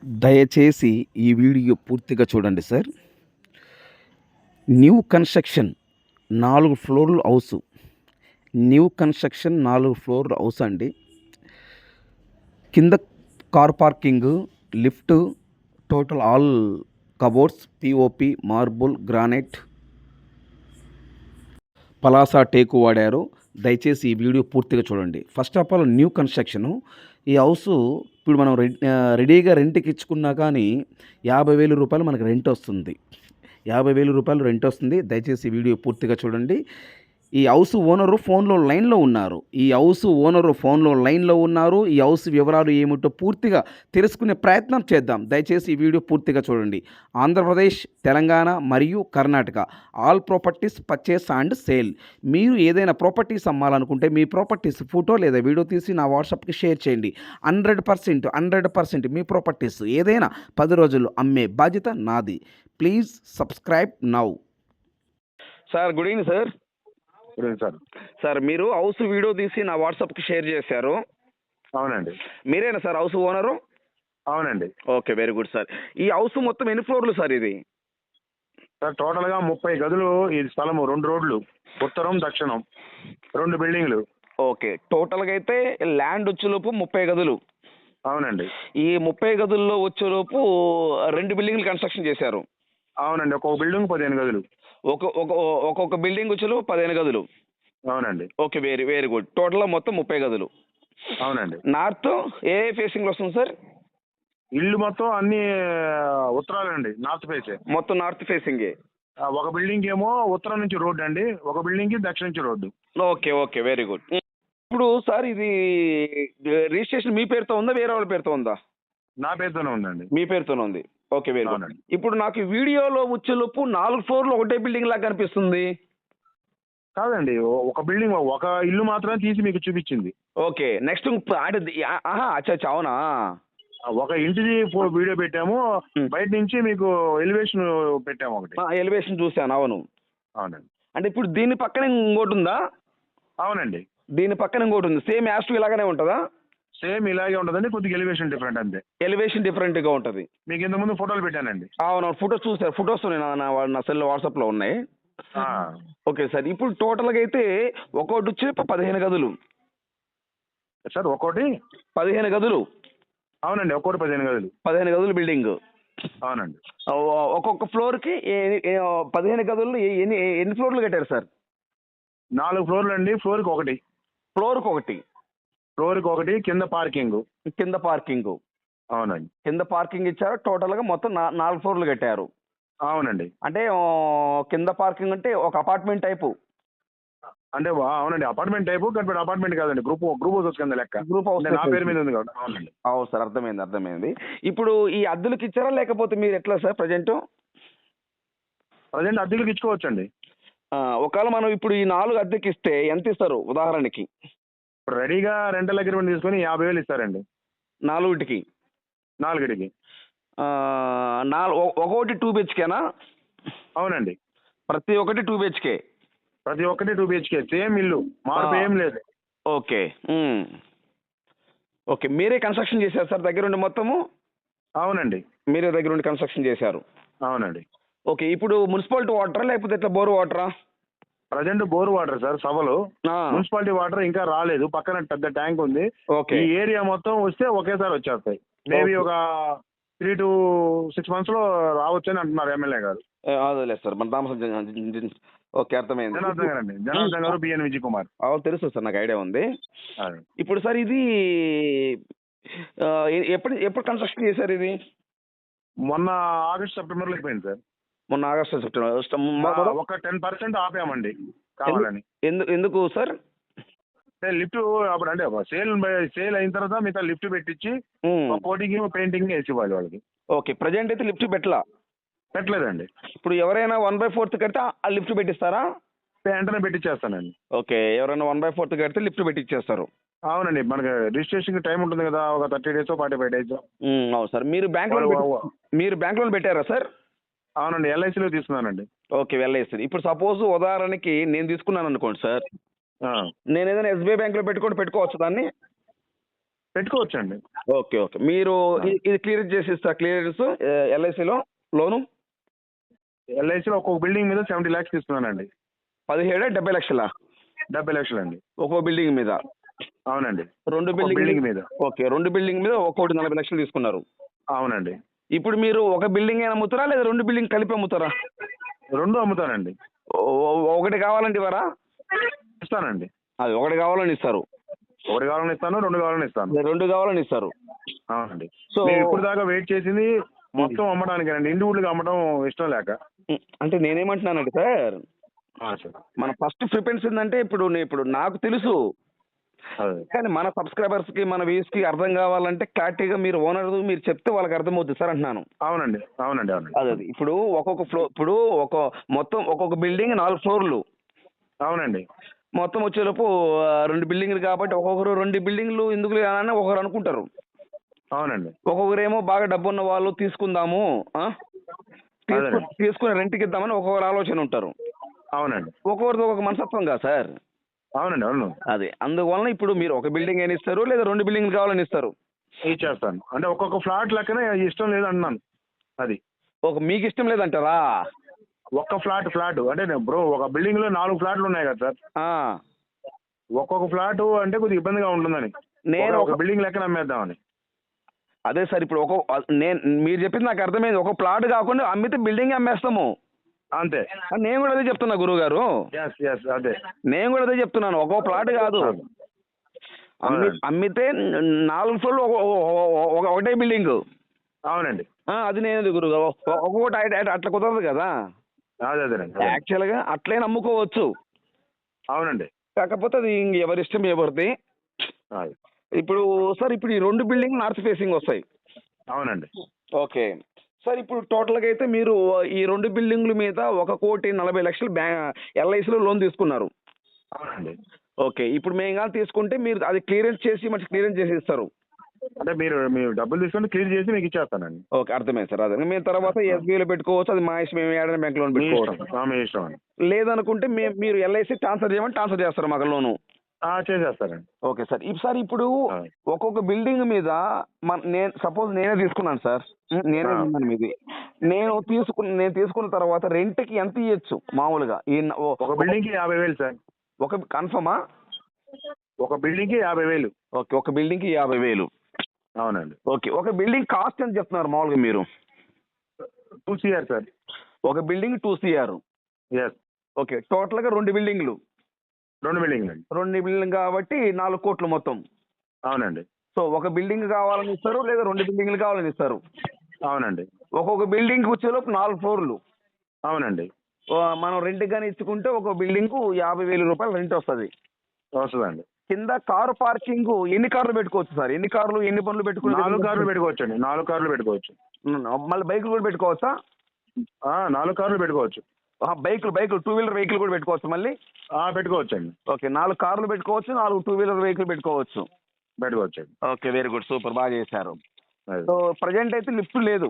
దయచేసి ఈ వీడియో పూర్తిగా చూడండి సార్. న్యూ కన్‌స్ట్రక్షన్ 4 ఫ్లోర్‌ల హౌసు. న్యూ కన్‌స్ట్రక్షన్ 4 ఫ్లోర్‌ల హౌస్ అండి. కింద car parking, lift, total all cupboards, POP, marble, granite, పలాస టేకు వాడారు. దయచేసి ఈ వీడియో పూర్తిగా చూడండి. First of all new construction. ఈ హౌసు ఇప్పుడు మనం రెడీగా రెంట్‌కి ఇచ్చుకున్నా కానీ రూ. 50,000 మనకు రెంటొస్తుంది. రూ. 50,000 రెంటొస్తుంది. దయచేసి ఈ వీడియో పూర్తిగా చూడండి. ఈ హౌస్ ఓనరు ఫోన్‌లో లైన్‌లో ఉన్నారు. ఈ హౌస్ వివరాలు ఏమిటో పూర్తిగా తెలుసుకునే ప్రయత్నం చేద్దాం. దయచేసి ఈ వీడియో పూర్తిగా చూడండి. ఆంధ్రప్రదేశ్, తెలంగాణ మరియు Karnataka all properties purchase and sale. మీరు ఏదైనా ప్రాపర్టీస్ అమ్మాలనుకుంటే మీ ప్రాపర్టీస్ ఫోటో లేదా వీడియో తీసి నా వాట్సాప్‌కి షేర్ చేయండి. 100% మీ ప్రాపర్టీస్ ఏదైనా 10 రోజుల్లో అమ్మే బాధ్యత నాది. Please subscribe now. Sir good evening sir. Sir. Sir మీరు హౌస్ వీడియో తీసి నా వాట్సాప్కి షేర్ చేశారు. అవునండి. మీరేనా సార్ హౌస్ ఓనరు? అవునండి. Okay, very good sir. ఈ హౌస్ మొత్తం ఎన్ని ఫ్లోర్లు సార్ ఇది? సార్ టోటల్‌గా 30 గదులు ఈ స్థలము, 2 రోడ్లు, ఉత్తరం, దక్షిణం, 2 బిల్డింగ్లు. ఓకే, టోటల్గా అయితే ల్యాండ్ వచ్చేలోపు 30 గదులు. అవునండి. ఈ 30 గదుల్లో వచ్చేలోపు 2 బిల్డింగ్లు కన్స్ట్రక్షన్ చేశారు. అవునండి. ఒక్కొక్క బిల్డింగ్ 15 గదులు. ఒక్కొక్క బిల్డింగ్ వచ్చేలోపు 15 గదులు. అవునండి. Okay, very very good. టోటల్గా మొత్తం 30 గదులు. అవునండి. నార్త్ ఏ ఫేసింగ్లో వస్తుంది సార్? ఇల్లు మొత్తం అన్ని ఉత్తరాలండి. నార్త్ ఫేసే. మొత్తం నార్త్ ఫేసింగే. ఒక బిల్డింగ్ ఏమో ఉత్తరం నుంచి రోడ్డు అండి. ఒక బిల్డింగ్‌కి దక్షిణం నుంచి road. Okay, okay, very good. ఇప్పుడు సార్ ఇది రిజిస్ట్రేషన్ మీ పేరుతో ఉందా, వేరే వాళ్ళ పేరుతో ఉందా? నా పేరుతోనే ఉందండి. మీ పేరుతోనే ఉంది. Okay, very good. అవునండి. ఇప్పుడు నాకు ఈ వీడియోలో వచ్చేలోపు 4 ఫ్లోర్లు ఒకటే బిల్డింగ్ లాగా కనిపిస్తుంది. కాదండి. ఒక బిల్డింగ్, ఒక ఇల్లు మాత్రమే తీసి మీకు చూపించింది. ఓకే, నెక్స్ట్ అచ్చా అచ్చా, అవునా? ఒక ఇంటిది వీడియో పెట్టాము. బయట నుంచి మీకు ఎలివేషన్ పెట్టాము ఒకటి. ఎలివేషన్ చూశాను, అవును. అవునండి. అంటే ఇప్పుడు దీని పక్కన ఇంకోటి ఉందా? అవునండి. దీని పక్కన ఇంకోటి ఉంది, సేమ్ యాస్టు ఇలాగనే ఉంటుందా? సేమ్ ఇలాగే ఉంటదండి. కొద్దిగా ఎలివేషన్ డిఫరెంట్ అంతే. ఎలివేషన్ డిఫరెంట్గా ఉంటుంది. మీకు ఇంతకుముందు ఫోటోలు పెట్టానండి. అవును, ఫొటోస్ చూసారు. ఫొటోస్ నా సెల్ వాట్సాప్లో ఉన్నాయి. ఆ, ఓకే సార్, ఇప్పుడు టోటల్గా అయితే ఒక్కొక్కటి వచ్చి 15 గదులు. సార్ ఒక్కోటి 15 గదులు. అవునండి. ఒక్కోటి 15 గదులు. 15 గదులు బిల్డింగ్. అవునండి. ఒక్కొక్క ఫ్లోర్కి 15 గదుల్లో ఎన్ని ఫ్లోర్లు కట్టారు సార్? 4 ఫ్లోర్లు అండి. ఫ్లోర్కి ఒకటి. ఫ్లోర్కి ఒకటి. ఫ్లోర్కి ఒకటి, కింద పార్కింగ్. కింద పార్కింగ్. అవునండి. కింద పార్కింగ్ ఇచ్చారు. టోటల్గా మొత్తం 4 ఫ్లోర్లు కట్టారు. అవునండి. అంటే కింద పార్కింగ్ అంటే ఒక అపార్ట్మెంట్ టైపు. అంటే అవునండి. అపార్ట్మెంట్ టైపు, కానీ అపార్ట్మెంట్ కాదండి. గ్రూప్ హౌసెస్ కింద లెక్క. గ్రూప్ హౌస్ అంటే నా పేరు మీద ఉంది కాబట్టి. అవునండి. అవును సార్, అర్థమైంది. ఇప్పుడు ఈ అద్దెలకు ఇచ్చారా లేకపోతే మీరు ఎట్లా సార్ ప్రజెంట్? ప్రజెంట్ అద్దెలకు ఇచ్చుకోవచ్చండి. ఒకవేళ మనం ఇప్పుడు ఈ 4 అద్దెకి ఇస్తే ఎంత ఇస్తారు ఉదాహరణకి? ఇప్పుడు రెడీగా రెంటల్ అగ్రిమెంట్ తీసుకొని 50,000 ఇస్తారండి. 4టికి? 4టికి. ఒక్కొక్కటి 2 బిహెచ్కేనా? అవునండి. ప్రతి ఒక్కటి 2 బిహెచ్కే. ప్రతి ఒక్కటి 2 బిహెచ్కే. సేమ్ ఇల్లు, మార్పు ఏం లేదు. ఓకే. ఓకే, మీరే కన్స్ట్రక్షన్ చేశారు సార్ దగ్గరుండి మొత్తము? అవునండి. మీరే దగ్గరుండి కన్స్ట్రక్షన్ చేశారు. అవునండి. ఓకే, ఇప్పుడు మున్సిపాలిటీ వాటరా లేకపోతే ఇట్లా బోర్ వాటరా? ప్రజెంట్ బోర్ వాటర్ సార్ సభలు. మున్సిపాలిటీ వాటర్ ఇంకా రాలేదు. పక్కన పెద్ద ట్యాంక్ ఉంది. ఓకే. ఈ ఏరియా మొత్తం వస్తే ఒకేసారి వచ్చేస్తాయి. మేబీ ఒక 3 to 6 months లో రావచ్చని అంటున్నారు ఎమ్మెల్యే గారు. అదేలేదు సార్, మన ఓకే, అర్థమైంది. జనార్దన్ గారు, బిఎన్ విజయ్ కుమార్. అవును, తెలుసు సార్, నాకు ఐడియా ఉంది. ఇప్పుడు సార్ ఇది ఎప్పుడు కన్స్ట్రక్షన్ చేశారు ఇది? మొన్న ఆగస్ట్ సెప్టెంబర్లో అయిపోయింది సార్. మొన్న ఆగస్టు సెప్టెంబర్. ఒక 10% ఆపామండి కావాలని. ఎందుకు సార్? లిఫ్ట్ అప్పుడు అంటే సేల్ అయిన తర్వాత మిగతా లిఫ్ట్ పెట్టించి కోటింగ్ పెయింటింగ్ వేసి ఇవ్వాలి వాళ్ళకి. ఓకే, ప్రజెంట్ అయితే లిఫ్ట్ పెట్టలేదండి. ఇప్పుడు ఎవరైనా 1/4 కడితే ఆ లిఫ్ట్ పెట్టిస్తారా? వెంటనే పెట్టించేస్తానండి. ఓకే, ఎవరైనా 1/4 కడితే లిఫ్ట్ పెట్టించేస్తారు. అవునండి. మనకి రిజిస్ట్రేషన్ టైం ఉంటుంది కదా, ఒక 30 days 45 days. అవును సార్. మీరు బ్యాంక్ లోన్ పెట్టారా సార్? అవునండి. ఎల్ఐసిలో తీసుకున్నానండి. ఓకే, వెళ్ళేస్తుంది. ఇప్పుడు సపోజ్ ఉదాహరణకి నేను తీసుకున్నాను అనుకోండి సార్, నేను ఏదైనా ఎస్బీఐ బ్యాంక్లో పెట్టుకోవచ్చు దాన్ని? పెట్టుకోవచ్చండి. Okay okay. మీరు ఇది క్లియర్ చేసి ఇస్తారా క్లియరెన్స్ ఎల్ఐసిలో లోను? ఎల్ఐసిలో ఒక్కొక్క బిల్డింగ్ మీద 70 lakhs తీసుకున్నానండి. 17 70 లక్షలా? 70 లక్షలండి. ఒక్కో బిల్డింగ్ మీద? అవునండి. రెండు ఒక బిల్డింగ్ మీద. ఓకే. 2 బిల్డింగ్ మీద ఒక్కోటి 40 లక్షలు తీసుకున్నారు. అవునండి. ఇప్పుడు మీరు ఒక బిల్డింగ్ అమ్ముతారా లేదా 2 బిల్డింగ్ కలిపి అమ్ముతారా? 2 అమ్ముతానండి. ఒకటి కావాలంటే ఇవ్వరా? ఇస్తానండి. అది ఒకటి కావాలని ఇస్తారు. 1 కావాలని ఇస్తాను, 2 కావాలని ఇస్తాను. 2 కావాలని ఇస్తారు. అవునండి. సో మేము ఇప్పుడు దాకా వెయిట్ చేసింది మొత్తం అమ్మడానికేనండి. ఇండివిజువల్గా అమ్మడం ఇష్టం లేక. అంటే నేనేమంటున్నానంటే సార్, సార్. మన ఫస్ట్ ప్రిఫరెన్స్ ఏంటంటే ఇప్పుడు నాకు తెలుసు, అదే. కానీ మన సబ్స్క్రైబర్స్కి మన వ్యూస్కి అర్థం కావాలంటే క్లారిటీగా మీరు ఓనర్ మీరు చెప్తే వాళ్ళకి అర్థమవుతుంది సార్ అంటున్నాను. అవునండి. అవునండి. అవునండి. అదే ఇప్పుడు ఒక్కొక్క ఫ్లోర్, ఇప్పుడు మొత్తం ఒక్కొక్క బిల్డింగ్ 4 ఫ్లోర్లు అవునండి. మొత్తం వచ్చేలోపు 2 బిల్డింగ్లు కాబట్టి ఒక్కొక్కరు 2 బిల్డింగ్లు ఎందుకు అని ఒకరు అనుకుంటారు. అవునండి. ఒక్కొక్కరేమో బాగా డబ్బున్న వాళ్ళు తీసుకుందాము, అదేనండి. తీసుకుని రెంట్కి ఇద్దామని ఒక్కొక్కరు ఆలోచన ఉంటారు. అవునండి. ఒక్కొక్కరిది ఒక్కొక్క మనస్తత్వం కదా సార్. అవునండి. అవును. అదే అందువలన ఇప్పుడు మీరు ఒక బిల్డింగ్ అయినా ఇస్తారు లేదా 2 బిల్డింగ్లు కావాలని ఇస్తారు. ఇచ్చేస్తాను. అంటే ఒక్కొక్క ఫ్లాట్ లెక్కనే ఇష్టం లేదు అంటున్నాను. అది. మీకు ఇష్టం లేదంటారా? ఒక్క ఫ్లాట్ అంటే బ్రో ఒక బిల్డింగ్ లో 4 ఫ్లాట్లు ఉన్నాయి కదా సార్. ఆ, ఒక్కొక్క ఫ్లాట్ అంటే కొద్దిగా ఇబ్బందిగా ఉంటుందని నేను ఒక బిల్డింగ్ లెక్కన అమ్మేద్దామని. అదే సార్ ఇప్పుడు మీరు చెప్పింది నాకు అర్థమైంది. ఒక ప్లాట్ కాకుండా అమ్మితే బిల్డింగ్ అమ్మేస్తాము. అంతే. నేను కూడా అదే చెప్తున్నా గురువు గారు. ఎస్ అదే. నేను కూడా అదే చెప్తున్నాను. ఒక్కో ప్లాట్ కాదు, అవునండి. అమ్మితే 4 ఫ్లోర్లు ఒకటే బిల్డింగ్. అవునండి. అది నేను గురువు గారు ఒక్కొక్కటి అట్లా కుదరదు కదా. అదేనండి. యాక్చువల్గా అట్లే నమ్ముకోవచ్చు. అవునండి. కాకపోతే అది ఎవరి ఇష్టం ఎవరిది. అది. ఇప్పుడు సార్ ఇప్పుడు ఈ 2 బిల్డింగ్ నార్త్ ఫేసింగ్ వస్తాయి. అవునండి. Okay sir. ఇప్పుడు టోటల్గా అయితే మీరు ఈ 2 బిల్డింగ్ల మీద 1,40,00,000 ఎల్ఐసిలో లోన్ తీసుకున్నారు. అవునండి. ఓకే. ఇప్పుడు మేము కానీ తీసుకుంటే మీరు అది క్లియరెన్స్ చేసి ఇస్తారు. అంటే మీరు డబ్బులు తీసుకొని క్లియర్ చేసి మీకు ఇచ్చేస్తానండి. ఓకే, అర్థమైంది సార్. అదే మేము తర్వాత ఎస్బీఐలో పెట్టుకోవచ్చు, అది మా ఇష్టం, మేము ఏదైనా బ్యాంక్ లోన్ మీ పెట్టుకోవచ్చు. ఇష్టం. మీ ఇష్టం అండి. లేదనుకుంటే మీరు ఎల్ఐసి ట్రాన్స్ఫర్ చేయమని ట్రాన్స్ఫర్ చేస్తారు మాకు లోను. చేసేస్తారండి. Okay sir. ఇప్పుడు ఒక్కొక్క బిల్డింగ్ మీద నేనే తీసుకున్నాను సార్. నేనే ఉన్నాను మీది. నేను తీసుకున్న తర్వాత రెంట్కి ఎంత ఇవ్వచ్చు మామూలుగా? ఒక బిల్డింగ్ కి 50,000 సార్. ఒక కన్ఫర్మా? ఒక బిల్డింగ్ కి 50,000. ఓకే, ఒక బిల్డింగ్ కి 50,000. అవునండి. ఓకే. ఒక బిల్డింగ్ కాస్ట్ ఎంత చెప్తున్నారు మామూలుగా మీరు? 2 CR సార్. ఒక బిల్డింగ్ 2 CR. ఎస్. ఓకే. టోటల్గా 2 బిల్డింగ్లు. 2 బిల్డింగ్లు అండి. 2 బిల్డింగ్ కాబట్టి 4 కోట్లు మొత్తం. అవునండి. సో ఒక బిల్డింగ్ కావాలని ఇస్తారు లేదా 2 బిల్డింగ్లు కావాలని ఇస్తారు. అవునండి. ఒక్కొక్క బిల్డింగ్ వచ్చేలోపు 4 ఫ్లోర్లు. అవునండి. మనం రెంట్ కానీ ఇచ్చుకుంటే ఒక బిల్డింగ్ కు 50,000 రూపాయలు రెంట్ వస్తుంది. వస్తుందండి. కింద కారు పార్కింగ్ ఎన్ని కార్లు పెట్టుకోవచ్చు సార్? ఎన్ని బండ్లు 4 కార్లు పెట్టుకోవచ్చండి. 4 కార్లు పెట్టుకోవచ్చు. మళ్ళీ బైకులు కూడా పెట్టుకోవచ్చా? 4 కార్లు పెట్టుకోవచ్చు. బైకులు 2 వీలర్ వెహికల్ కూడా పెట్టుకోవచ్చు మళ్ళీ? పెట్టుకోవచ్చండి. ఓకే. 4 కార్లు పెట్టుకోవచ్చు, 4 2 వీలర్ వెహికల్ పెట్టుకోవచ్చు. పెట్టుకోవచ్చండి. ఓకే, వెరీ గుడ్, సూపర్, బాగా చేశారు. అది. సో ప్రజెంట్ అయితే లిఫ్ట్ లేదు.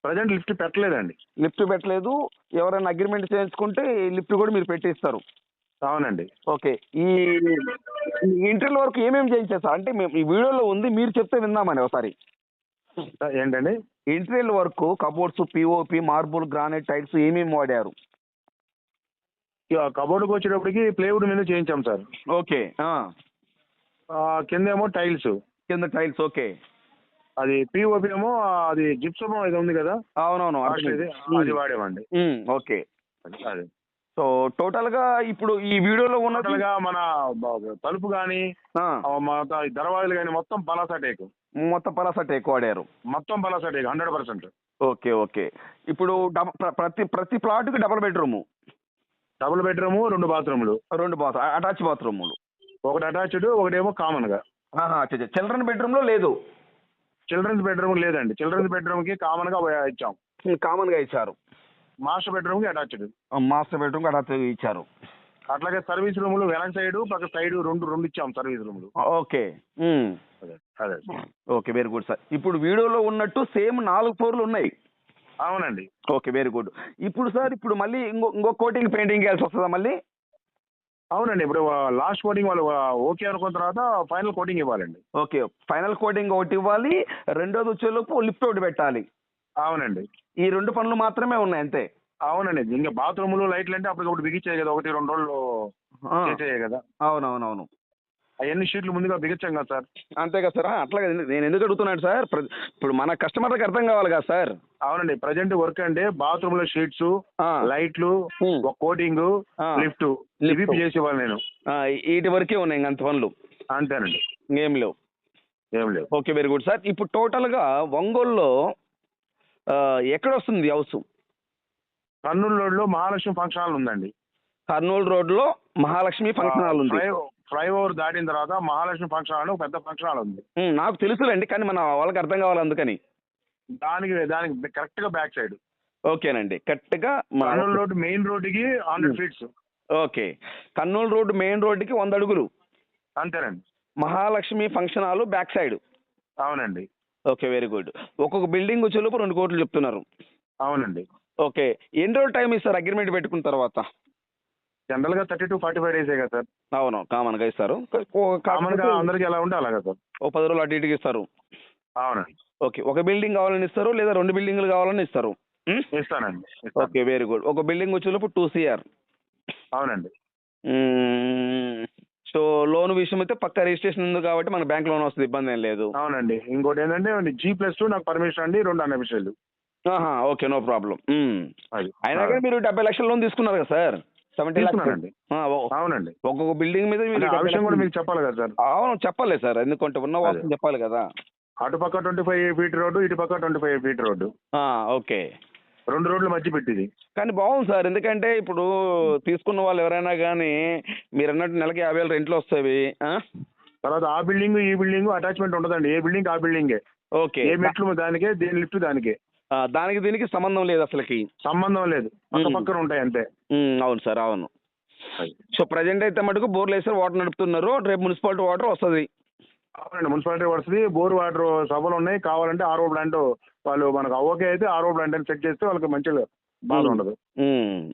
ప్రజెంట్ లిఫ్ట్ పెట్టలేదండి. లిఫ్ట్ పెట్టలేదు. ఎవరైనా అగ్రిమెంట్ చేయించుకుంటే లిఫ్ట్ కూడా మీరు పెట్టిస్తారు. అవునండి. ఓకే. ఈ ఇంటర్వ్యూ వరకు ఏమేమి చేయించారు సార్? అంటే మేము ఈ వీడియోలో ఉంది, మీరు చెప్తే విందామని ఒకసారి. ఏంటండి? Interior work, cupboards, POP, marble, granite, tiles ఏమేమి వాడారు? కబోర్డ్కి వచ్చేటప్పటికి ప్లేవుడ్ మీద చేయించాం సార్. ఓకే. కిందేమో టైల్స్. కింద టైల్స్. ఓకే. అది పిఓపి ఏమో అది జిప్సమ్ ఇది ఉంది కదా. అవునవును, అది వాడేమండి. ఓకే. అది. సో టోటల్ గా ఇప్పుడు ఈ వీడియోలో ఉన్నట్టుగా మన తలుపు కానీ దర్వాజాలు కానీ మొత్తం పలాసా టేకు. మొత్తం పలాసా టేకు వాడారు. మొత్తం పలాసా టేకు 100%. ఓకే. ఓకే. ఇప్పుడు ప్రతి ప్లాట్ కి డబుల్ బెడ్రూమ్. డబుల్ బెడ్రూమ్, 2 బాత్రూమ్లు. 2 అటాచ్ బాత్రూములు. ఒకటి అటాచ్డ్, ఒకటేమో కామన్ గా. చిల్డ్రన్ బెడ్రూమ్ లో లేదు. చిల్డ్రన్స్ బెడ్రూమ్ లేదండి. చిల్డ్రన్స్ బెడ్రూమ్ కి కామన్ గా ఇచ్చాం. కామన్ గా ఇచ్చారు. మాస్టర్ బెడ్రూమ్ కి అటాచ్డ్. మాస్టర్ బెడ్రూమ్ అటాచ్ ఇచ్చారు. అట్లాగే సర్వీస్ రూములు వెనక సైడ్ పక్క సైడ్ రెండు ఇచ్చాం సర్వీస్ రూములు. ఓకే. అదే. Okay, very good sir. ఇప్పుడు వీడియోలో ఉన్నట్టు సేమ్ 4 ఫ్లోర్లు ఉన్నాయి. అవునండి. Okay, very good. ఇప్పుడు సార్ మళ్ళీ ఇంకో కోటింగ్ పెయింటింగ్ వేయాల్సి వస్తుందా మళ్ళీ? అవునండి. ఇప్పుడు లాస్ట్ కోటింగ్ వాళ్ళు ఓకే అనుకున్న తర్వాత ఫైనల్ కోటింగ్ ఇవ్వాలండి. ఓకే. ఫైనల్ కోటింగ్ ఒకటి ఇవ్వాలి. రెండోది వచ్చేలోపు లిఫ్ట్ ఒకటి పెట్టాలి. అవునండి. ఈ 2 పనులు మాత్రమే ఉన్నాయి అంతే. అవునండి. ఇంక బాత్రూములు, లైట్లు అంటే అప్పటికప్పుడు బిగించాయి కదా! 1, 2 రోజుల్లో ఆ! చేసేయే కదా! అవునవునవును. అయన్నీ షీట్లు ముందుగా బిగించాం కదా సార్. అంతే కదా సార్. అట్లా కదండి. నేను ఎందుకు అడుగుతున్నాను సార్, ఇప్పుడు మన కస్టమర్‌కి అర్థం కావాలి కదా సార్. అవునండి. ప్రెజెంట్ వర్క్ అంటే బాత్రూమ్‌లో షీట్సు, ఆ! లైట్లు, హ్మ్. ఒక కోటింగు, ఆ! లిఫ్టు ఇవి లిఫ్ట్. చేసేవాళ్ళు నేను. ఈటి వరకే ఉన్నాయి ఇంక అంత పనులు. అంతేనండి. ఇంకేం లేవు. ఏం లేవు. ఓకే. Very good sir. ఇప్పుడు టోటల్‌గా ఒంగోలులో ఎక్కడొస్తుంది హౌసు? కర్నూలు రోడ్‌లో మహాలక్ష్మి ఫంక్షన్ హాల్ ఉందండి. కర్నూలు రోడ్‌లో మహాలక్ష్మి ఫంక్షన్ హాల్ ఉంది. ఫ్లైఓవర్ దాటిన తర్వాత మహాలక్ష్మి ఫంక్షన్ హాల్ అని ఒక పెద్ద ఫంక్షన్ హాల్ ఉంది. నాకు తెలుసులెండి. కానీ మన వాళ్ళకి అర్థం కావాలి అందుకని. దానికి కరెక్ట్‌గా బ్యాక్ సైడ్. ఓకేనండి. కరెక్ట్‌గా కర్నూలు రోడ్ మెయిన్ రోడ్డుకి 100 feets. Okay. Kurnool road main రోడ్డుకి 100 అడుగులు. అంతేనండి. Mahalakshmi function hall back side. అవునండి. ఓకే. Very good. ఒక్కొక్క బిల్డింగ్ వచ్చేలోపు 2 కోట్లు చెప్తున్నారు. అవునండి. ఓకే. ఎన్ని రోజులు టైం ఇస్తారు అగ్రిమెంట్ పెట్టుకున్న తర్వాత? జనరల్‌గా 30-45 డేసే కదా సార్. అవును. కామన్‌గా ఇస్తారు. కామన్‌గా అందరికి ఎలా ఉంటే అలాగా సార్. ఓ 10 రోజులు అటు ఇటుగా ఇస్తారు. అవునండి. ఓకే. ఒక బిల్డింగ్ కావాలని ఇస్తారు లేదా 2 బిల్డింగ్‌లు కావాలని ఇస్తారు. ఇస్తానండి. ఇస్తాను. ఓకే. Very good. ఒక బిల్డింగ్ వచ్చేలోపు 2 CR. అవునండి. సో లోన్ విషయం అయితే పక్కా రిజిస్ట్రేషన్ ఉంది కాబట్టి మన బ్యాంక్ లోన్ వస్తుంది. ఇబ్బంది ఏం లేదు. అవునండి. ఇంకోటి ఏంటంటే G+2 నాకు పర్మిషన్ అండి 2 అన్అఫీషియల్. ఆహా! ఓకే. No problem. అది. అయినా కానీ మీరు 70 లక్షల లోన్ తీసుకున్నారు కదా సార్. 70 లాక్స్. తీసుకున్నానండి. అవునండి. ఒక్కొక్క బిల్డింగ్ మీద మీరు అంటే ఆ 70 విషయం కూడా లక్షలు. మీకు చెప్పాలి కదా సార్. అవును. చెప్పాలి సార్. ఎందుకంటే ఉన్న అదే. వాస్తవం చెప్పాలి కదా. అటుపక్క 25 ఫీట్ రోడ్డు, ఇటుపక్క 25 ఫీట్ రోడ్డు. ఓకే. 2 రోడ్ల మధ్య పెట్టింది. కానీ బాగుంది సార్. ఎందుకంటే ఇప్పుడు తీసుకున్న వాళ్ళు ఎవరైనా కానీ మీరన్నట్టు నెలకి 50,000 రెంట్లు వస్తాయి. తర్వాత ఆ బిల్డింగ్, ఈ బిల్డింగ్ అటాచ్మెంట్ ఉండదండి. ఏ బిల్డింగ్ ఆ బిల్డింగే. ఓకే. ఏ మెట్లు దానికే, దేని లిఫ్ట్ దానికే. దానికి దీనికి సంబంధం లేదు అసలుకి. సంబంధం లేదు. పక్క పక్కన ఉంటాయి అంతే. అవును సార్. అవును. అది. సో ప్రజెంట్ అయితే మటుకు బోర్లు వేసారు, వాటర్ నడుపుతున్నారు. రేపు మున్సిపాలిటీ వాటర్ వస్తుంది. అవునండి. మున్సిపాలిటీ వస్తుంది. బోర్ వాటర్ సభలు ఉన్నాయి. కావాలంటే ఆర్ఓ ప్లాంట్ వాళ్ళు మనకు ఓకే అయితే ఆర్ఓ ప్లాంట్ అని సెట్ చేస్తే వాళ్ళకి మంచిగా బాధ ఉండదు.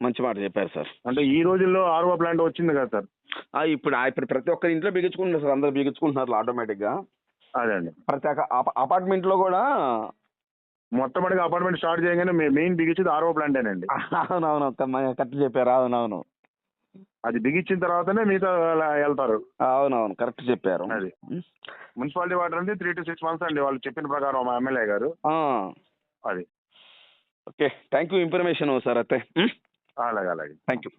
మంచి మాట చెప్పారు సార్. అంటే ఈ రోజుల్లో ఆర్ఓ ప్లాంట్ వచ్చింది కదా సార్. ఇప్పుడు ప్రతి ఒక్కరి ఇంట్లో బిగించుకుంటున్నారు సార్. అందరు బిగించుకుంటున్నారు ఆటోమేటిక్గా. అదే అండి. ప్రతి ఒక్క అపార్ట్మెంట్లో కూడా. మొట్టమొదటిగా అపార్ట్మెంట్ స్టార్ట్ చేయగానే మెయిన్ బిగించేది ఆర్ఓ ప్లాంటేనండి. అవునవును. కరెక్ట్ చెప్పారు. అవునవును. అది బిగించిన తర్వాతనే మిగతా వెళ్తారు. అవునవును. కరెక్ట్ చెప్పారు. అది మున్సిపాలిటీ వాటర్ అంటే 3 to 6 months అండి వాళ్ళు చెప్పిన ప్రకారం మా ఎమ్మెల్యే గారు. అది. Okay. Thank you information sir అయితే. అలాగే అలాగే. Thank you.